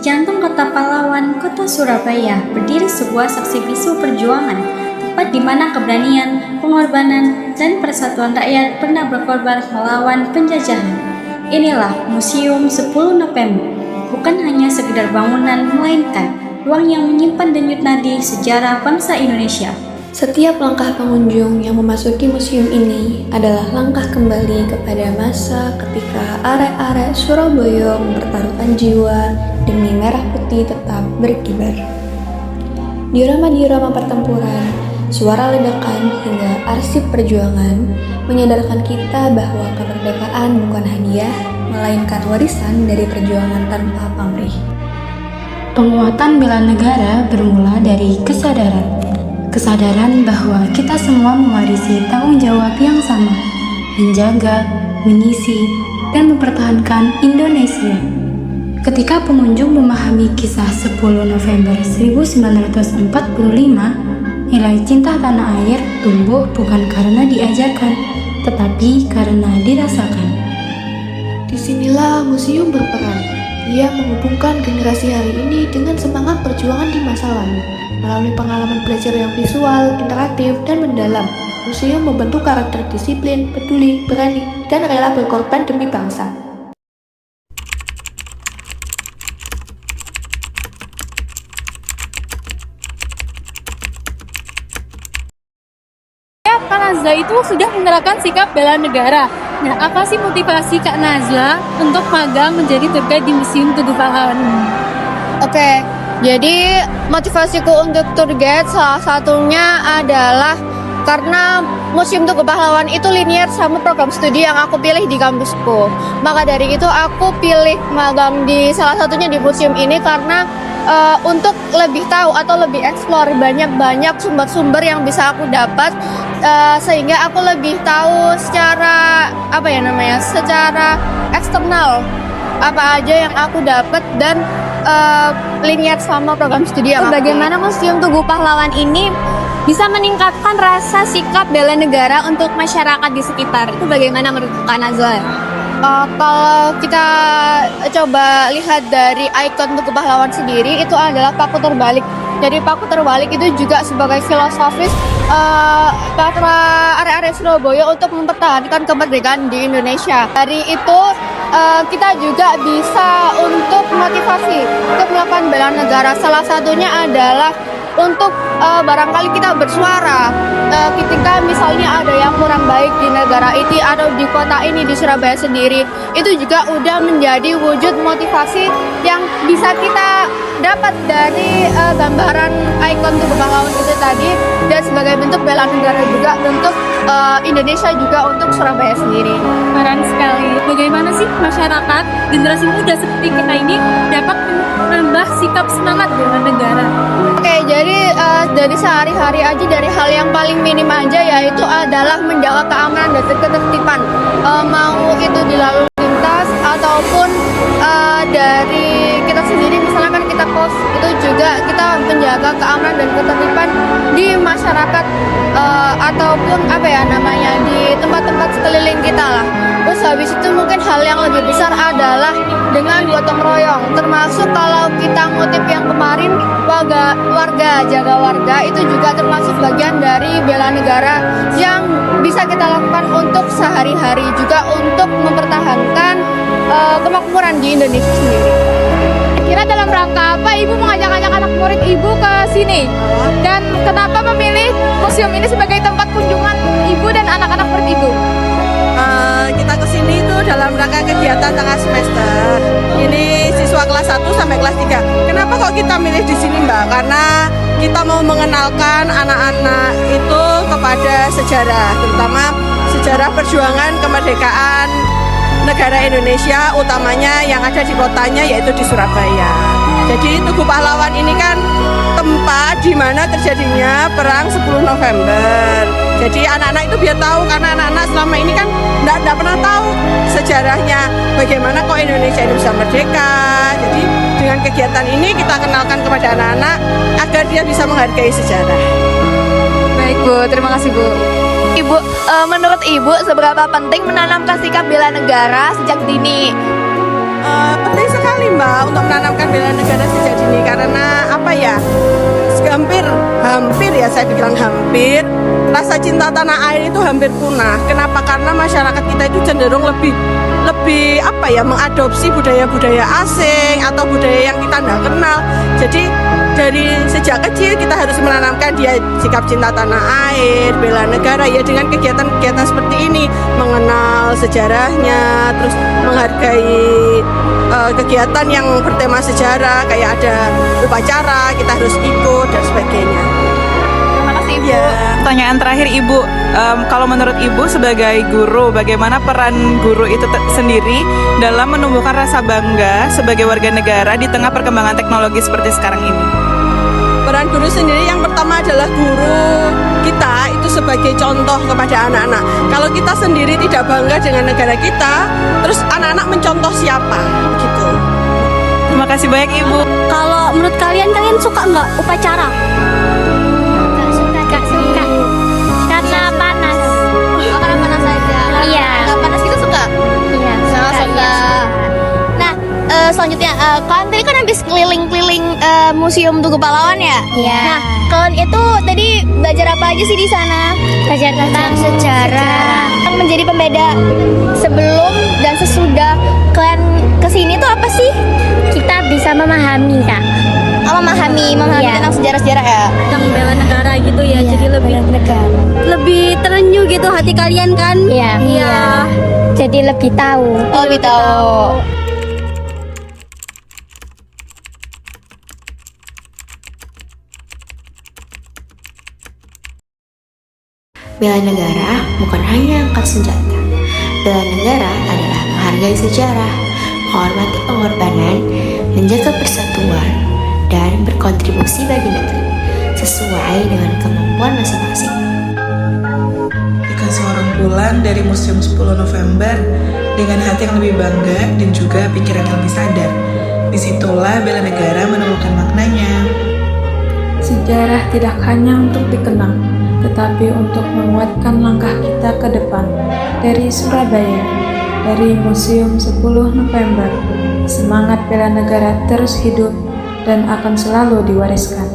jantung kota pahlawan, kota Surabaya, berdiri sebuah saksi bisu perjuangan, tempat di mana keberanian, pengorbanan, dan persatuan rakyat pernah berkorban melawan penjajahan. Inilah Museum 10 November, bukan hanya sekedar bangunan, melainkan ruang yang menyimpan denyut nadi sejarah bangsa Indonesia. Setiap langkah pengunjung yang memasuki museum ini adalah langkah kembali kepada masa ketika arek-arek Surabaya mempertaruhkan jiwa demi merah putih tetap berkibar. Diorama-diorama pertempuran, suara ledakan hingga arsip perjuangan menyadarkan kita bahwa kemerdekaan bukan hadiah, melainkan warisan dari perjuangan tanpa pamrih. Penguatan bela negara bermula dari kesadaran bahwa kita semua mewarisi tanggung jawab yang sama, menjaga, mengisi, dan mempertahankan Indonesia. Ketika pengunjung memahami kisah 10 November 1945, nilai cinta tanah air tumbuh bukan karena diajarkan, tetapi karena dirasakan. Disinilah museum berperan. Ia menghubungkan generasi hari ini dengan semangat perjuangan di masa lalu. Melalui pengalaman belajar yang visual, interaktif, dan mendalam, museum membentuk karakter disiplin, peduli, berani, dan rela berkorban demi bangsa. Kak Nazla itu sudah menerapkan sikap bela negara. Nah, apa sih motivasi Kak Nazla untuk magang menjadi tour guide di Museum Tugu Pahlawan ini? Oke, jadi motivasiku untuk tour guide salah satunya adalah karena Museum Tugu Pahlawan itu linear sama program studi yang aku pilih di kampusku. Maka dari itu aku pilih magang di salah satunya di museum ini karena untuk lebih tahu atau lebih explore banyak-banyak sumber-sumber yang bisa aku dapat, sehingga aku lebih tahu secara secara eksternal apa aja yang aku dapat dan linear sama program studi yang Bagaimana Museum Tugu Pahlawan ini bisa meningkatkan rasa sikap bela negara untuk masyarakat di sekitar? Itu bagaimana menurut Kak Nazla? Kalau kita coba lihat dari ikon Tugu Pahlawan sendiri, itu adalah paku terbalik. Jadi paku terbalik itu juga sebagai filosofis para area-area Surabaya untuk mempertahankan kemerdekaan di Indonesia. Dari itu kita juga bisa untuk motivasi untuk melakukan bela negara. Salah satunya adalah untuk barangkali kita bersuara ketika misalnya ada yang kurang baik di negara ini atau di kota ini, di Surabaya sendiri, itu juga udah menjadi wujud motivasi yang bisa kita dapat dari gambaran ikon Tugu Pahlawan itu tadi, dan sebagai bentuk bela negara juga untuk Indonesia, juga untuk Surabaya sendiri. Keren sekali. Bagaimana sih masyarakat generasi muda seperti kita ini dapat menambah sikap semangat bela negara? Oke, jadi dari sehari-hari aja, dari hal yang paling minim aja, yaitu adalah menjaga keamanan dan ketertiban, mau itu di lalu lintas ataupun dari kita sendiri, misalnya kan kita kos, itu juga kita menjaga keamanan dan ketertiban di masyarakat ataupun di tempat-tempat sekeliling kita lah. Terus habis itu mungkin hal yang lebih besar adalah dengan gotong royong, termasuk kalau kita ngutip yang kemarin, warga jaga warga, itu juga termasuk bagian dari bela negara yang bisa kita lakukan untuk sehari-hari, juga untuk mempertahankan kemakmuran di Indonesia sendiri. Kira dalam rangka apa Ibu mengajak-ajak anak murid Ibu ke sini? Dan kenapa memilih museum ini sebagai tempat kunjungan Ibu dan anak-anak murid Ibu? Kita kesini itu dalam rangka kegiatan tengah semester. Ini siswa kelas 1 sampai kelas 3. Kenapa kok kita milih di sini, Mbak? Karena kita mau mengenalkan anak-anak itu kepada sejarah, terutama sejarah perjuangan kemerdekaan negara Indonesia, utamanya yang ada di kotanya, yaitu di Surabaya. Jadi Tugu Pahlawan ini kan tempat di mana terjadinya perang 10 November. Jadi anak-anak itu biar tahu, karena anak-anak selama ini kan tidak pernah tahu sejarahnya, bagaimana kok Indonesia ini bisa merdeka. Jadi dengan kegiatan ini kita kenalkan kepada anak-anak agar dia bisa menghargai sejarah. Baik Bu, terima kasih Bu. Ibu, menurut Ibu seberapa penting menanamkan sikap bela negara sejak dini? Penting sekali Mbak untuk menanamkan bela negara sejak dini karena apa ya? Hampir ya saya bilang hampir rasa cinta tanah air itu hampir punah. Kenapa? Karena masyarakat kita itu cenderung lebih apa ya, mengadopsi budaya-budaya asing atau budaya yang kita nggak kenal. Jadi dari sejak kecil kita harus menanamkan dia sikap cinta tanah air, bela negara ya dengan kegiatan-kegiatan seperti ini, mengenal sejarahnya, terus menghargai kegiatan yang bertema sejarah kayak ada upacara kita harus ikut dan sebagainya. Terima kasih Ibu. Ya. Pertanyaan terakhir Ibu, kalau menurut Ibu sebagai guru, bagaimana peran guru itu sendiri dalam menumbuhkan rasa bangga sebagai warga negara di tengah perkembangan teknologi seperti sekarang ini? Peran guru sendiri yang pertama adalah guru kita itu sebagai contoh kepada anak-anak. Kalau kita sendiri tidak bangga dengan negara kita, terus anak-anak mencontoh siapa? Gitu. Terima kasih banyak Ibu. Kalau menurut kalian suka nggak upacara? Gak suka karena panas. Oh, karena panas saja. Iya. Karena panas itu suka. Iya, Suka. Nah, selanjutnya kalian tadi kan habis keliling-keliling Museum Tugu Pahlawan ya? Iya. Nah, kalian itu tadi belajar apa aja sih di sana? Belajar tentang Sejarah. Yang menjadi pembeda sebelum dan sesudah kalian kesini tuh apa sih? kita bisa memahami, Kak. Memahami Iya. tentang sejarah-sejarah ya. Tentang bela negara gitu ya, Iya, jadi lebih terenyuh gitu hati kalian kan? Iya. Jadi lebih tahu. Oh, lebih tahu. Bela negara bukan hanya angkat senjata. Bela negara adalah menghargai sejarah, menghormati pengorbanan, menjaga persatuan, dan berkontribusi bagi negeri sesuai dengan kemampuan masing-masing. Jika seorang pulang dari Museum 10 November dengan hati yang lebih bangga dan juga pikiran yang lebih sadar, disitulah bela negara menemukan maknanya. Sejarah tidak hanya untuk dikenang, tetapi untuk menguatkan langkah kita ke depan. Dari Surabaya, dari Museum 10 November, semangat bela negara terus hidup dan akan selalu diwariskan.